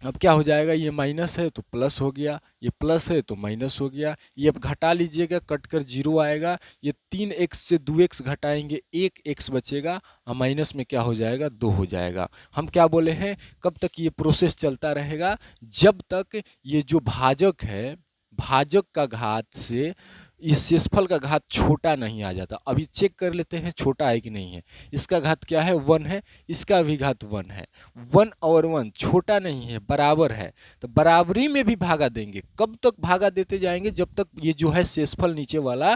अब क्या हो जाएगा, ये माइनस है तो प्लस हो गया, ये प्लस है तो माइनस हो गया। ये अब घटा लीजिएगा, कट कर 0 आएगा। ये 3x से 2x घटाएंगे, 1x बचेगा, और माइनस में क्या हो जाएगा, 2 हो जाएगा। हम क्या बोले हैं, कब तक ये प्रोसेस चलता रहेगा, जब तक ये जो भाजक है, भाजक का घात से इस शेषफल का घात छोटा नहीं आ जाता। अभी चेक कर लेते हैं छोटा है कि नहीं है। इसका घात क्या है, 1 है, इसका भी घात 1 है। 1 और 1 छोटा नहीं है, बराबर है। तो बराबरी में भी भागा देंगे। कब तक भागा देते जाएंगे, जब तक ये जो है शेषफल नीचे वाला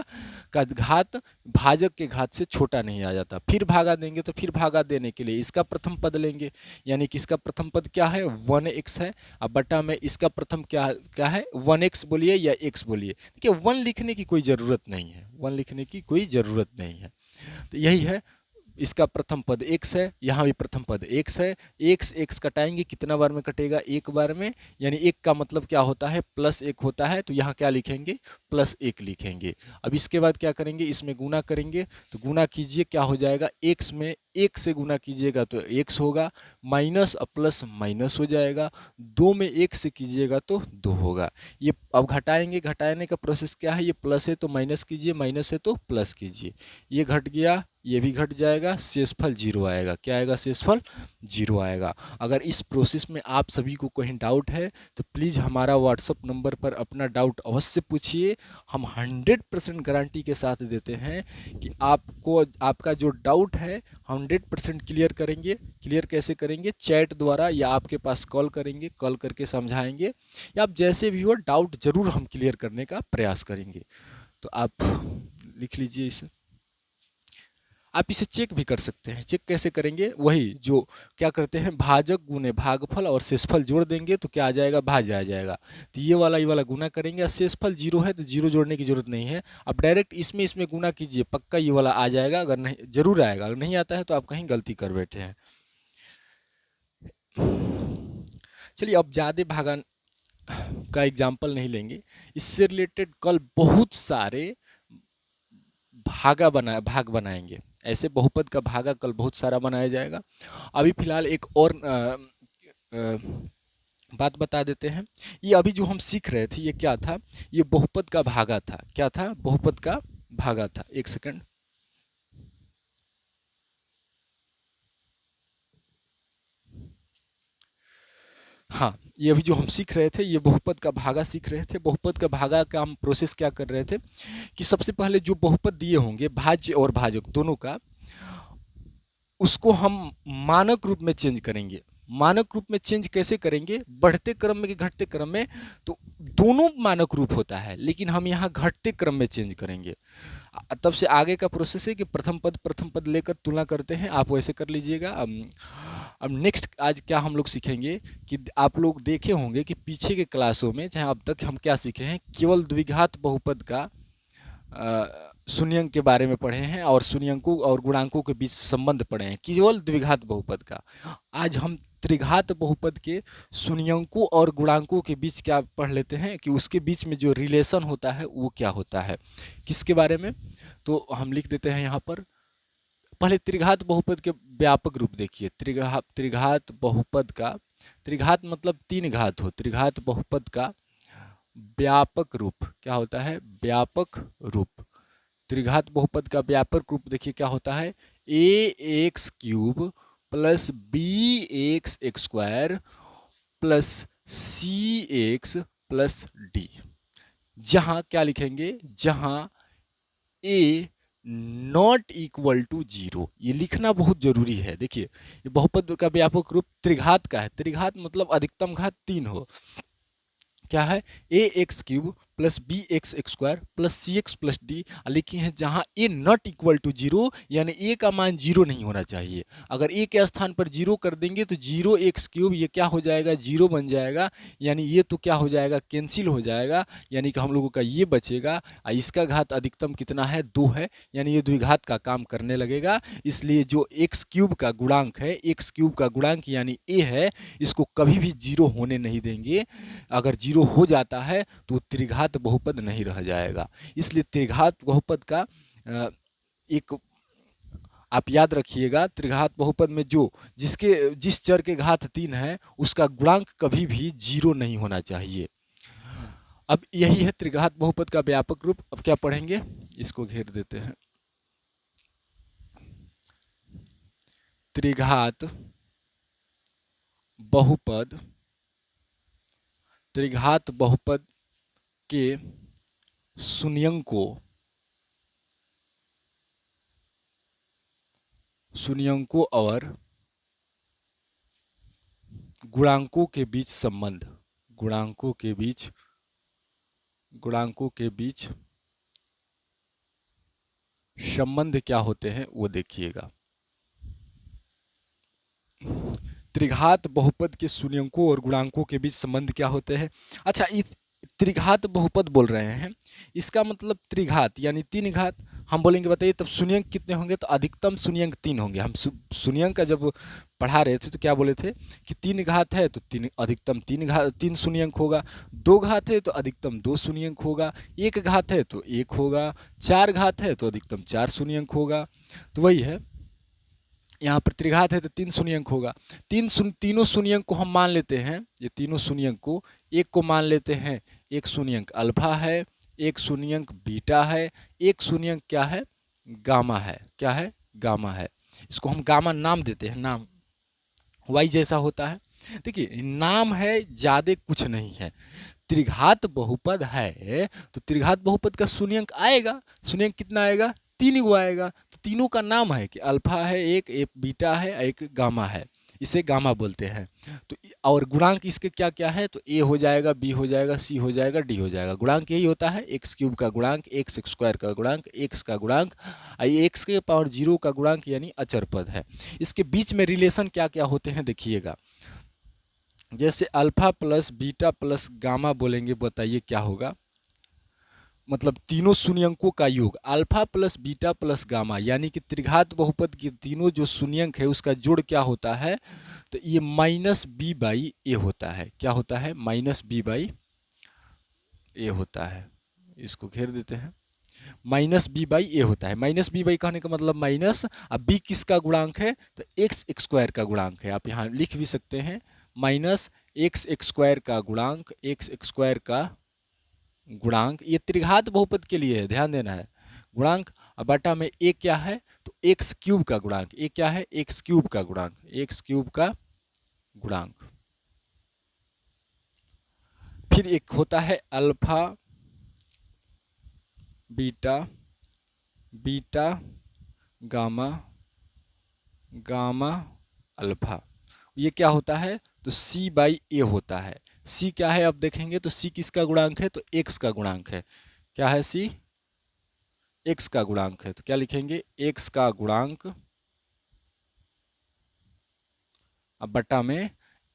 का घात भाजक के घात से छोटा नहीं आ जाता। फिर भागा देंगे, तो फिर भागा देने के लिए इसका प्रथम पद लेंगे, यानी कि इसका प्रथम पद क्या है, 1x है। अब बटा में इसका प्रथम क्या क्या है, 1x बोलिए या x बोलिए। देखिए 1 लिखने की कोई ज़रूरत नहीं है, 1 लिखने की कोई ज़रूरत नहीं है। तो यही है, इसका प्रथम पद x है, यहाँ भी प्रथम पद x है। x कटाएंगे, कितना बार में कटेगा, एक बार में। यानी 1 का मतलब क्या होता है, +1 होता है। तो यहाँ क्या लिखेंगे, +1 लिखेंगे। अब इसके बाद क्या करेंगे, इसमें गुना करेंगे, तो गुना कीजिए, क्या हो जाएगा, x में 1 से गुना कीजिएगा तो x होगा, माइनस और प्लस माइनस हो जाएगा। 2 में 1 से कीजिएगा तो 2 होगा। ये अब घटाएंगे, घटाने का प्रोसेस क्या है, ये प्लस है तो माइनस कीजिए, माइनस है तो प्लस कीजिए। ये घट गया, ये भी घट जाएगा, शेषफल 0 आएगा। क्या आएगा, शेषफल 0 आएगा। अगर इस प्रोसेस में आप सभी को कहीं डाउट है तो प्लीज़ हमारा व्हाट्सअप नंबर पर अपना डाउट अवश्य पूछिए। हम 100% गारंटी के साथ देते हैं कि आपको आपका जो डाउट है 100% क्लियर करेंगे। क्लियर कैसे करेंगे, चैट द्वारा, या आपके पास कॉल करेंगे, कॉल करके समझाएंगे, या आप जैसे भी हो डाउट ज़रूर हम क्लियर करने का प्रयास करेंगे। तो आप लिख लीजिए इसे। आप इसे चेक भी कर सकते हैं। चेक कैसे करेंगे, वही जो क्या करते हैं, भाजक गुने भागफल और शेषफल जोड़ देंगे तो क्या आ जाएगा, भाज्य आ जाएगा। तो ये वाला गुना करेंगे, शेषफल 0 है तो 0 जोड़ने की जरूरत नहीं है। आप डायरेक्ट इसमें गुना कीजिए, पक्का ये वाला आ जाएगा। अगर नहीं, जरूर आएगा। अगर नहीं आता है तो आप कहीं गलती कर बैठे हैं। चलिए अब ज़्यादा भागा का एग्जाम्पल नहीं लेंगे। इससे रिलेटेड कल बहुत सारे भाग बनाएंगे। ऐसे बहुपद का भागा कल बहुत सारा बनाया जाएगा। अभी फिलहाल एक और बात बता देते हैं। ये अभी जो हम सीख रहे थे ये क्या था, ये बहुपद का भागा था। क्या था? बहुपद का भागा था। एक सेकंड। हाँ, ये अभी जो हम सीख रहे थे ये बहुपद का भागा सीख रहे थे। बहुपद का भागा का हम प्रोसेस क्या कर रहे थे कि सबसे पहले जो बहुपद दिए होंगे भाज्य और भाजक दोनों का, उसको हम मानक रूप में चेंज करेंगे। मानक रूप में चेंज कैसे करेंगे? बढ़ते क्रम में कि घटते क्रम में? तो दोनों मानक रूप होता है, लेकिन हम यहाँ घटते क्रम में चेंज करेंगे। तब से आगे का प्रोसेस है कि प्रथम पद लेकर तुलना करते हैं, आप वैसे कर लीजिएगा। अब नेक्स्ट आज क्या हम लोग सीखेंगे कि आप लोग देखे होंगे कि पीछे के क्लासों में चाहे अब तक हम क्या सीखे हैं, केवल द्विघात बहुपद का शून्यंक के बारे में पढ़े हैं और शून्यंकों और गुणांकों के बीच संबंध पढ़े हैं, केवल द्विघात बहुपद का। आज हम त्रिघात बहुपद के शून्यंकों और गुणांकों के बीच क्या पढ़ लेते हैं कि उसके बीच में जो रिलेशन होता है वो क्या होता है, किसके बारे में। तो हम लिख देते हैं यहाँ पर। पहले त्रिघात बहुपद के व्यापक रूप देखिए। त्रिघात बहुपद का, त्रिघात मतलब तीन घात हो, त्रिघात बहुपद का व्यापक रूप क्या होता है? व्यापक रूप। त्रिघात बहुपद का व्यापक रूप देखिए क्या होता है? ए x cube plus B x x square plus सी एक्स प्लस डी। जहां क्या लिखेंगे? जहां ए नॉट इक्वल टू जीरो, ये लिखना बहुत जरूरी है। देखिए ये बहुपद का व्यापक रूप त्रिघात का है। त्रिघात मतलब अधिकतम घात तीन हो। क्या है? ए x cube plus B x x square plus सी एक्स प्लस डी लिखी है, जहां ए नॉट इक्वल टू जीरो, यानी ए का मान जीरो नहीं होना चाहिए। अगर ए के स्थान पर जीरो कर देंगे तो जीरो एक्स क्यूब ये क्या हो जाएगा? जीरो बन जाएगा, यानी ये तो क्या हो जाएगा? कैंसिल हो जाएगा, यानी कि हम लोगों का ये बचेगा। इसका घात अधिकतम कितना है? 2 है, यानी ये द्विघात का काम करने लगेगा। इसलिए जो एक्स क्यूब का गुणांक है, एक्स क्यूब का गुणांक यानी ए है, इसको कभी भी जीरो होने नहीं देंगे। अगर जीरो हो जाता है तो त्रिघात बहुपद नहीं रह जाएगा। इसलिए त्रिघात बहुपद का एक आप याद रखिएगा, त्रिघात बहुपद में जिस चर के घात 3 है उसका गुणांक कभी भी जीरो नहीं होना चाहिए। अब यही है त्रिघात बहुपद का व्यापक रूप। अब क्या पढ़ेंगे? इसको घेर देते हैं। त्रिघात बहुपद, त्रिघात बहुपद के शून्यंकों और गुणांकों के बीच संबंध, गुणांकों के बीच संबंध क्या होते हैं वो देखिएगा। त्रिघात बहुपद के शून्यंकों और गुणांकों के बीच संबंध क्या होते हैं? अच्छा, इस त्रिघात बहुपद बोल रहे हैं, इसका मतलब त्रिघात यानी तीन घात। हम बोलेंगे बताइए तब शून्यंक कितने होंगे? तो अधिकतम शून्यंक 3 होंगे। हम शून्यंक का जब पढ़ा रहे थे तो क्या बोले थे कि 3 घात है तो अधिकतम 3 शून्यंक होगा। 2 घात है तो अधिकतम 2 शून्यंक होगा। 1 घात है तो 1 होगा। 4 घात है तो अधिकतम 4 शून्यंक होगा। तो वही है, यहाँ पर त्रिघात है तो 3 शून्यंक होगा। तीनों शून्यंक को हम मान लेते हैं, ये तीनों शून्यंक को, एक को मान लेते हैं, एक शून्यंक अल्फा है, एक शून्यंक बीटा है, एक शून्यंक क्या है? गामा है। क्या है? गामा है। इसको हम गामा नाम देते हैं, नाम वाई जैसा होता है। देखिए नाम है, ज्यादा कुछ नहीं है। त्रिघात बहुपद है तो त्रिघात बहुपद का शून्यंक आएगा। शून्यंक कितना आएगा? 3 गो आएगा। तो तीनों का नाम है कि अल्फा है, एक बीटा है, एक गामा है, इसे गामा बोलते हैं। तो और गुणांक इसके क्या क्या है? तो ए हो जाएगा, बी हो जाएगा, सी हो जाएगा, डी हो जाएगा। गुणांक यही होता है, एक्स क्यूब का गुणांक, एक्स स्क्वायर का गुणांक, एक्स का गुणांक, एक्स के पावर 0 का गुणांक यानी अचर पद है। इसके बीच में रिलेशन क्या क्या होते हैं देखिएगा। जैसे alpha plus beta plus gamma बोलेंगे, बताइए क्या होगा? मतलब तीनों शून्यंकों का योग, alpha plus beta plus gamma, यानी कि त्रिघात बहुपद के तीनों जो शून्यंक है उसका जोड़ क्या होता है? तो ये माइनस बी बाई ए होता है। क्या होता है? माइनस बी बाई ए होता है। इसको घेर देते हैं। माइनस बी बाई ए होता है। माइनस बी बाई कहने का मतलब माइनस, अब बी किसका गुणांक है? तो एक्स स्क्वायर का गुणांक है। आप यहाँ लिख भी सकते हैं माइनस एक्स स्क्वायर का गुणांक, एक्स स्क्वायर का गुणांक, ये त्रिघात बहुपद के लिए है, ध्यान देना है, गुणांक, अब बटा में ए क्या है, तो एक्स क्यूब का गुणांक, ए क्या है, एक्स क्यूब का गुणांक, एक्स क्यूब का गुणांक। फिर एक होता है alpha beta, beta gamma, gamma alpha, ये क्या होता है, तो c बाई ए होता है। c क्या है, अब देखेंगे तो c किसका गुणांक है, तो x का गुणांक है। क्या है c, x का गुणांक है, तो क्या लिखेंगे, x का गुणांक, अब बटा में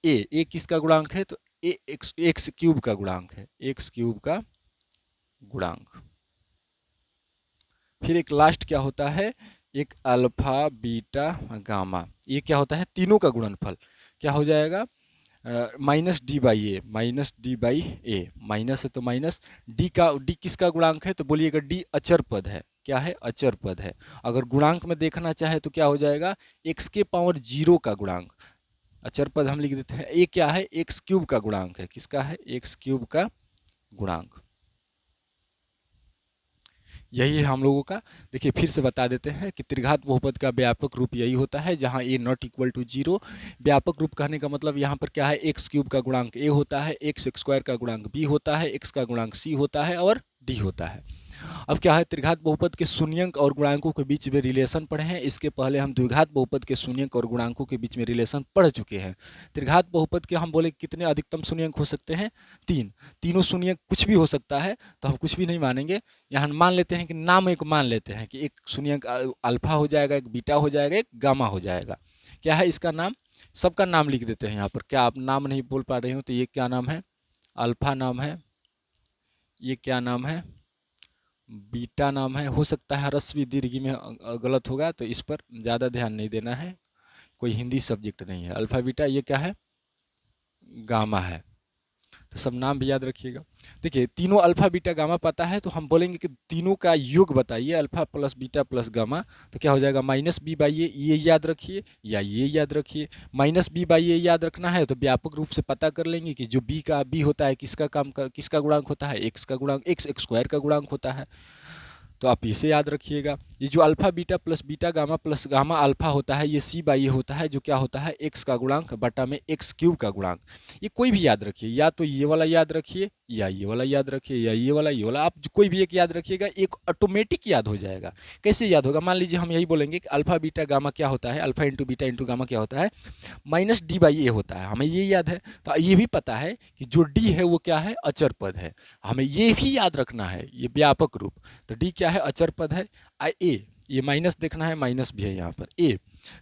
a किसका गुणांक है, तो a एक्स क्यूब का गुणांक है, एक्स क्यूब का गुणांक। फिर एक लास्ट क्या होता है, एक अल्फा बीटा गामा, ये क्या होता है, तीनों का गुणनफल, क्या हो जाएगा, minus D by A, minus D by A, minus है तो माइनस, डी का, डी किसका गुणांक है, तो बोलिएगा डी अचर पद है, क्या है, अचर पद है। अगर गुणांक में देखना चाहे तो क्या हो जाएगा, एक्स के पावर 0 का गुणांक, अचर पद हम लिख देते हैं, ए क्या है, एक्स क्यूब का गुणांक है, किसका है, एक्स क्यूब का गुणांक। यही है हम लोगों का। देखिए फिर से बता देते हैं कि त्रिघात बहुपद का व्यापक रूप यही होता है जहां ए नॉट इक्वल टू 0। व्यापक रूप कहने का मतलब यहाँ पर क्या है, एक्स क्यूब का गुणांक ए होता है, एक्स स्क्वायर का गुणांक बी होता है, एक्स का गुणांक सी होता है और डी होता है। अब क्या है, त्रिघात बहुपद के शून्यंक और गुणांकों के बीच में रिलेशन पढ़े हैं। इसके पहले हम द्विघात बहुपद के शून्यंक और गुणांकों के बीच में रिलेशन पढ़ चुके हैं। त्रिघात बहुपद के हम बोले कितने अधिकतम शून्यंक हो सकते हैं, 3, तीनों शून्यंक कुछ भी हो सकता है, तो हम कुछ भी नहीं मानेंगे। यहाँ मान लेते हैं कि नाम एक मान लेते हैं कि एक शून्यंक अल्फा हो जाएगा, एक बीटा हो जाएगा, एक गामा हो जाएगा। क्या है इसका नाम, सबका नाम लिख देते हैं यहाँ पर। क्या आप नाम नहीं बोल पा रहे हो, तो ये क्या नाम है, अल्फा नाम है, ये क्या नाम है, बीटा नाम है। हो सकता है ह्रस्व दीर्घ में गलत होगा, तो इस पर ज़्यादा ध्यान नहीं देना है, कोई हिंदी सब्जेक्ट नहीं है। अल्फा बीटा, ये क्या है, गामा है। तो सब नाम भी याद रखिएगा। देखिए तीनों अल्फा बीटा गामा पता है, तो हम बोलेंगे कि तीनों का योग बताइए, alpha plus beta plus gamma, तो क्या हो जाएगा, माइनस बी बाई ए, ये याद रखिए या ये याद रखिए। माइनस बी बाई ए याद रखना है तो व्यापक रूप से पता कर लेंगे कि जो बी होता है किसका किसका गुणांक होता है, एक्स का गुणांक, एक्स स्क्वायर का गुणांक होता है, तो आप इसे याद रखिएगा। ये जो alpha beta plus gamma alpha होता है, ये सी बाई ए होता है, जो क्या होता है, एक्स का गुणांक बटा में एक्स क्यूब का गुणांक। ये कोई भी याद रखिए, या तो ये वाला याद रखिए या ये वाला याद रखिए या ये वाला, आप कोई भी एक याद रखिएगा, एक ऑटोमेटिक याद हो जाएगा। कैसे याद होगा, मान लीजिए हम यही बोलेंगे कि अल्फा बीटा गामा क्या होता है, alpha into beta into gamma क्या होता है, माइनस डी बाई ए होता है, हमें ये याद है। तो ये भी पता है कि जो डी है वो क्या है, अचर पद है, हमें ये भी याद रखना है, ये व्यापक रूप। तो डी क्या है, अचर पद है। ए, ये माइनस देखना है, माइनस भी है यहाँ पर ए,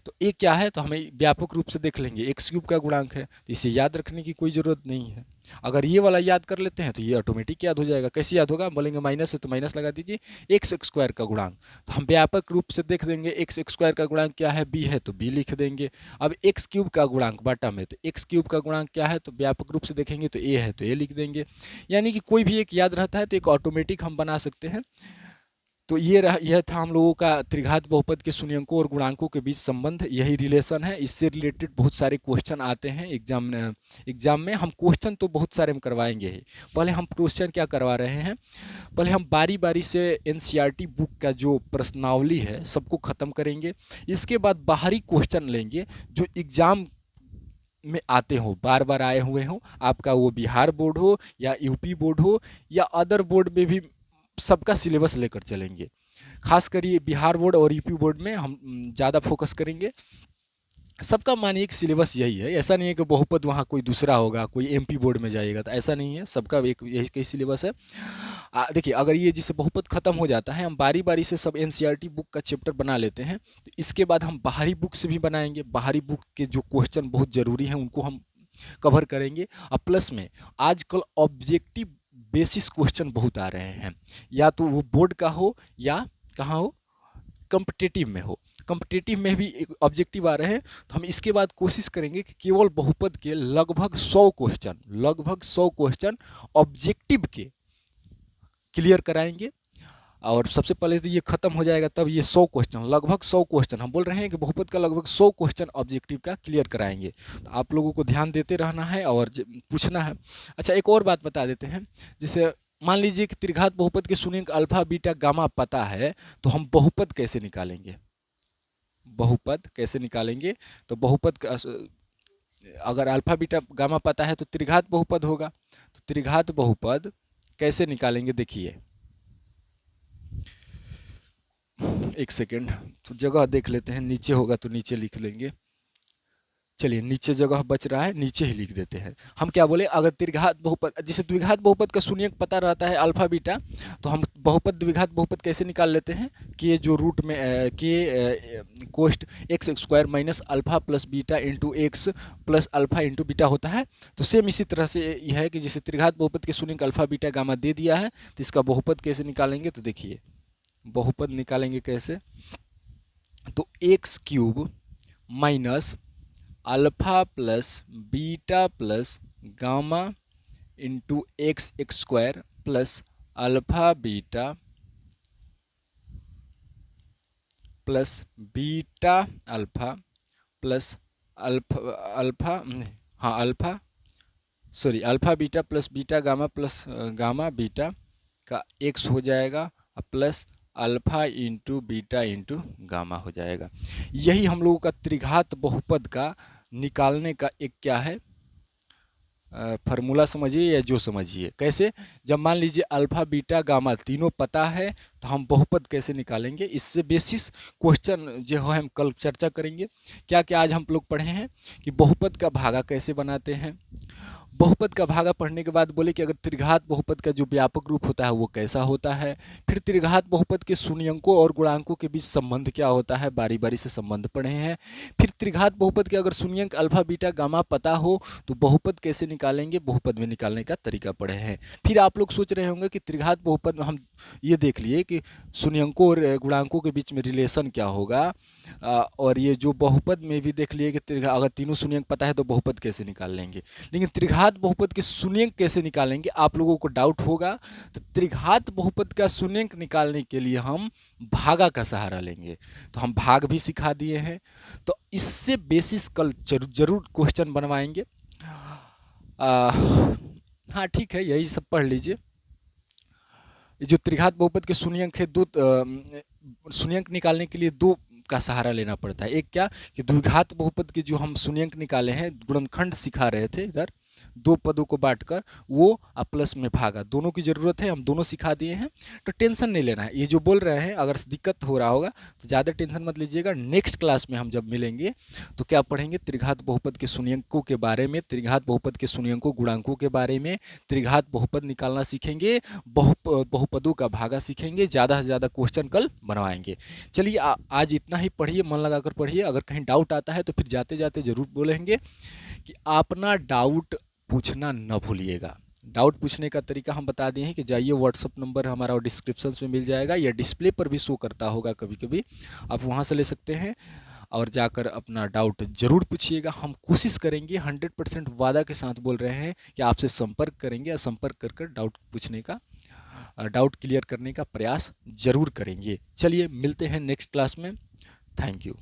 तो ए क्या है, तो हमें व्यापक रूप से देख लेंगे, एक्स क्यूब का गुणांक है, तो इसे याद रखने की कोई ज़रूरत नहीं है। अगर ये वाला याद कर लेते हैं तो ये ऑटोमेटिक याद हो जाएगा। कैसे याद होगा, बोलेंगे माइनस है तो माइनस लगा दीजिए, एक्स स्क्वायर का गुणांक, तो हम व्यापक रूप से देख देंगे, एक्स स्क्वायर का गुणांक क्या है, बी है तो बी लिख देंगे। अब एक्स क्यूब का गुणांक बाटा में, तो एक्स क्यूब का गुणांक क्या है, तो व्यापक रूप से देखेंगे तो ए है तो ए लिख देंगे। यानी कि कोई भी एक याद रहता है तो एक ऑटोमेटिक हम बना सकते हैं। तो यह था हम लोगों का त्रिघात बहुपद के शून्यंकों और गुणांकों के बीच संबंध, यही रिलेशन है। इससे रिलेटेड बहुत सारे क्वेश्चन आते हैं एग्जाम में। हम क्वेश्चन तो बहुत सारे हम करवाएंगे ही। पहले हम क्वेश्चन क्या करवा रहे हैं, पहले हम बारी बारी से एनसीईआरटी बुक का जो प्रश्नावली है सबको ख़त्म करेंगे। इसके बाद बाहरी क्वेश्चन लेंगे जो एग्ज़ाम में आते हो, बार बार आए हुए हो, आपका वो बिहार बोर्ड हो या यूपी बोर्ड हो या अदर बोर्ड में भी सबका सिलेबस लेकर चलेंगे। खास कर ये बिहार बोर्ड और यूपी बोर्ड में हम ज़्यादा फोकस करेंगे। सबका मानिए कि सिलेबस यही है, ऐसा नहीं है कि बहुपद वहाँ कोई दूसरा होगा, कोई एमपी बोर्ड में जाएगा, तो ऐसा नहीं है, सबका एक यही सिलेबस है। देखिए अगर ये जिससे बहुपद खत्म हो जाता है, हम बारी बारी से सब एनसीईआरटी बुक का चैप्टर बना लेते हैं, तो इसके बाद हम बाहरी बुक से भी बनाएंगे। बाहरी बुक के जो क्वेश्चन बहुत ज़रूरी हैं उनको हम कवर करेंगे। और प्लस में आजकल ऑब्जेक्टिव बेसिस क्वेश्चन बहुत आ रहे हैं, या तो वो बोर्ड का हो या कहाँ हो, कॉम्पिटिटिव में हो। कॉम्पिटिटिव में भी एक ऑब्जेक्टिव आ रहे हैं, तो हम इसके बाद कोशिश करेंगे कि केवल बहुपद के लगभग 100 क्वेश्चन ऑब्जेक्टिव के क्लियर कराएंगे। और सबसे पहले तो ये खत्म हो जाएगा, तब ये 100 क्वेश्चन, लगभग 100 क्वेश्चन, हम बोल रहे हैं कि बहुपद का लगभग 100 क्वेश्चन ऑब्जेक्टिव का क्लियर कराएंगे। तो आप लोगों को ध्यान देते रहना है और पूछना है। अच्छा, एक और बात बता देते हैं, जैसे मान लीजिए कि त्रिघात बहुपद के शून्यंक अल्फा बीटा गामा पता है, तो हम बहुपद कैसे निकालेंगे? बहुपद कैसे निकालेंगे? तो बहुपद का अगर अल्फा बीटा गामा पता है तो त्रिघात बहुपद होगा। तो त्रिघात बहुपद कैसे निकालेंगे? देखिए, एक सेकेंड, तो जगह देख लेते हैं, नीचे होगा तो नीचे लिख लेंगे। चलिए, नीचे जगह बच रहा है, नीचे ही लिख देते हैं। हम क्या बोले, अगर त्रिघात बहुपद, जैसे द्विघात बहुपद का शून्यक पता रहता है अल्फा बीटा, तो हम बहुपद द्विघात बहुपद कैसे निकाल लेते हैं कि ये जो रूट में के कोष्ट x square minus alpha plus beta into x plus alpha into beta होता है। तो सेम इसी तरह से यह है कि जैसे त्रिघात बहुपद के शून्यक अल्फा बीटा गामा दे दिया है, तो इसका बहुपद कैसे निकालेंगे? तो देखिए, बहुपद निकालेंगे कैसे, तो x cube minus alpha plus beta plus gamma into x square plus alpha beta plus beta alpha plus alpha alpha हाँ alpha sorry alpha beta plus beta gamma plus gamma beta का एक्स हो जाएगा plus alpha into beta into gamma हो जाएगा। यही हम लोगों का त्रिघात बहुपद का निकालने का एक क्या है, फार्मूला समझिए या जो समझिए। कैसे? जब मान लीजिए अल्फा बीटा गामा तीनों पता है, तो हम बहुपद कैसे निकालेंगे, इससे बेसिस क्वेश्चन जो है हम कल चर्चा करेंगे। क्या क्या आज हम लोग पढ़े हैं कि बहुपद का भागा कैसे बनाते हैं, बहुपद का भागा पढ़ने के बाद बोले कि अगर त्रिघात बहुपद का जो व्यापक रूप होता है वो कैसा होता है, फिर त्रिघात बहुपद के शून्यंकों और गुणांकों के बीच संबंध क्या होता है, बारी बारी से संबंध पढ़े हैं। फिर त्रिघात बहुपद के अगर शून्यंक अल्फा बीटा गामा पता हो तो बहुपद कैसे निकालेंगे, बहुपद में निकालने का तरीका पढ़े हैं। फिर आप लोग सोच रहे होंगे कि त्रिघात बहुपद में हम ये देख लिए कि शून्यंकों और गुणांकों के बीच में रिलेशन क्या होगा, और ये जो बहुपद में भी देख लिए कि अगर तीनों शून्यंक पता है तो बहुपद कैसे निकाल लेंगे। लेकिन त्रिघात बहुपद के शून्यंक कैसे निकालेंगे, आप लोगों को डाउट होगा। तो त्रिघात बहुपद का शून्यंक निकालने के लिए हम भागा का सहारा लेंगे, तो हम भाग भी सिखा दिए हैं। तो इससे बेसिस कल जरूर क्वेश्चन बनवाएंगे। हाँ ठीक है, यही सब पढ़ लीजिए। जो त्रिघात बहुपद के शून्यंक है, दो शून्यंक निकालने के लिए दो का सहारा लेना पड़ता है। एक क्या कि द्विघात बहुपद के जो हम शून्यंक निकाले हैं, गुणनखंड सिखा रहे थे इधर, दो पदों को बांटकर वो प्लस में भागा, दोनों की ज़रूरत है, हम दोनों सिखा दिए हैं। तो टेंशन नहीं लेना है। ये जो बोल रहे हैं अगर दिक्कत हो रहा होगा तो ज़्यादा टेंशन मत लीजिएगा। नेक्स्ट क्लास में हम जब मिलेंगे तो क्या पढ़ेंगे, त्रिघात बहुपद के शून्यंकों के बारे में, त्रिघात बहुपद के शून्यंकों गुणांकों के बारे में, त्रिघात बहुपद निकालना सीखेंगे, बहुपदों का भागा सीखेंगे। ज़्यादा से ज़्यादा क्वेश्चन कल बनवाएंगे। चलिए आज इतना ही पढ़िए, मन लगाकर पढ़िए। अगर कहीं डाउट आता है तो फिर जाते जाते ज़रूर बोलेंगे कि अपना डाउट पूछना न भूलिएगा। डाउट पूछने का तरीका हम बता दिए हैं कि जाइए, व्हाट्सअप नंबर हमारा डिस्क्रिप्शन में मिल जाएगा, या डिस्प्ले पर भी शो करता होगा कभी कभी, आप वहां से ले सकते हैं और जाकर अपना डाउट ज़रूर पूछिएगा। हम कोशिश करेंगे, 100% वादा के साथ बोल रहे हैं कि आपसे संपर्क करेंगे, या संपर्क कर डाउट पूछने का, डाउट क्लियर करने का प्रयास ज़रूर करेंगे। चलिए मिलते हैं नेक्स्ट क्लास में। Thank you.